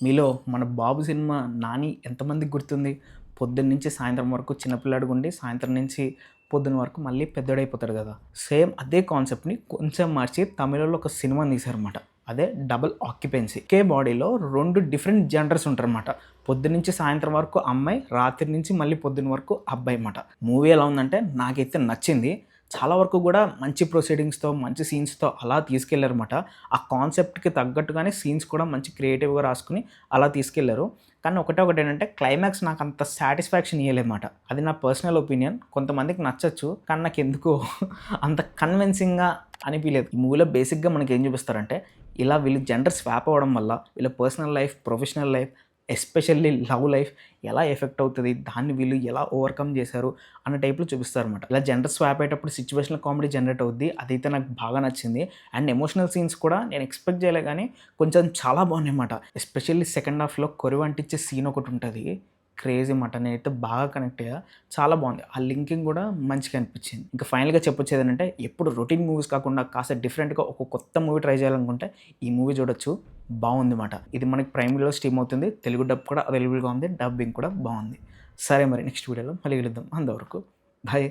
మీలో మన 'బాబు' సినిమా 'నాని' ఎంతమందికి గుర్తుంది? పొద్దున్నుంచి సాయంత్రం వరకు చిన్న పిల్లాడిగుండి, సాయంత్రం నుంచి పొద్దున వరకు మళ్ళీ పెద్దోడైపోతాడు గదా! సేమ్ అదే కాన్సెప్ట్‌ని కొంచెం మార్చి తమిళ్‌లో ఒక సినిమాని తీశారనమాట. అదే 'డబుల్ ఆక్యుపెన్సీ'. ఒకే బాడీలో 2 డిఫరెంట్ జెండర్స్ ఉంటారనమాట. పొద్దున్నుంచి సాయంత్రం వరకు అమ్మాయి, రాత్రి నుంచి మళ్ళీ పొద్దున వరకు అబ్బాయి మాట. మూవీ ఎలా ఉందంటే నాకైతే నచ్చింది. చాలా వరకు గూడా మంచి ప్రొసీడింగ్స్‌తో, మంచి సీన్స్‌తో అలా తీసుకెళ్లారన్నమాట. ఆ కాన్సెప్ట్‌కి తగ్గట్టుగానే సీన్స్ కూడా మంచి క్రియేటివ్‌గా రాసుకొని అలా తీసుకెళ్లారు. కానీ ఒకటేంటంటే క్లైమాక్స్ నాకంత సాటిస్ఫాక్షన్ ఇయ్యలేదన్నమాట. అది నా పర్సనల్ ఒపీనియన్. కొంతమందికి నచ్చొచ్చు. కానీ నాకెందుకో అంత కన్విన్సింగ్‌గా అనిపియలేదు. ఈ మూవీలో బేసిక్‌గా మనకేం చూపిస్తారంటే, ఇలా వీళ్ళు జెండర్ స్వాప్ అవ్వడం వల్ల వీళ్ళ personal life, professional life, especially love life ఎలా ఎఫెక్ట్ అవుతది, దాన్ని వీళ్ళు ఎలా ఓవర్‌కమ్ చేశారు అన్న టైప్‌లో చూపిస్తారనమాట. ఇలా జెండర్ స్వాప్ అయ్యేటప్పుడు సిట్యుయేషనల్ కామెడీ జనరేట్ అవుద్ది. అదైతే నాకు బాగా నచ్చింది. అండ్ ఎమోషనల్ సీన్స్ కూడా నేను ఎక్స్‌పెక్ట్ చేయలే గానీ కొంచెం చాలా బాగున్నాయన్నమాట. ఎస్పెషల్లీ సెకండ్ హాఫ్‌లో కొరివి అంటించే సీన్ ఒకటుంటది. క్రేజీ మాట. నేనైతే బాగా కనెక్ట్ అయ్యా. చాలా బాగుంది. ఆ లింకింగ్ కూడా మంచిగా అనిపించింది. ఇంకా ఫైనల్‌గా చెప్పొచ్చేదేంటంటే ఎప్పుడు రొటీన్ మూవీస్ కాకుండా కాస్త డిఫరెంట్‌గా ఒక కొత్త మూవీ ట్రై చేయాలనుకుంటే ఈ మూవీ చూడొచ్చు. బావుంది మాట. ఇది మనకి ప్రైమ్ వీడియోలో స్ట్రీమ్ అవుతుంది. తెలుగు డబ్ కూడా అవైలబుల్‌గా ఉంది. డబ్బింగ్ కూడా బావుంది. సరే మరి నెక్స్ట్ వీడియోలో మళ్ళీ కలుద్దాం. అంతవరకు బాయ్.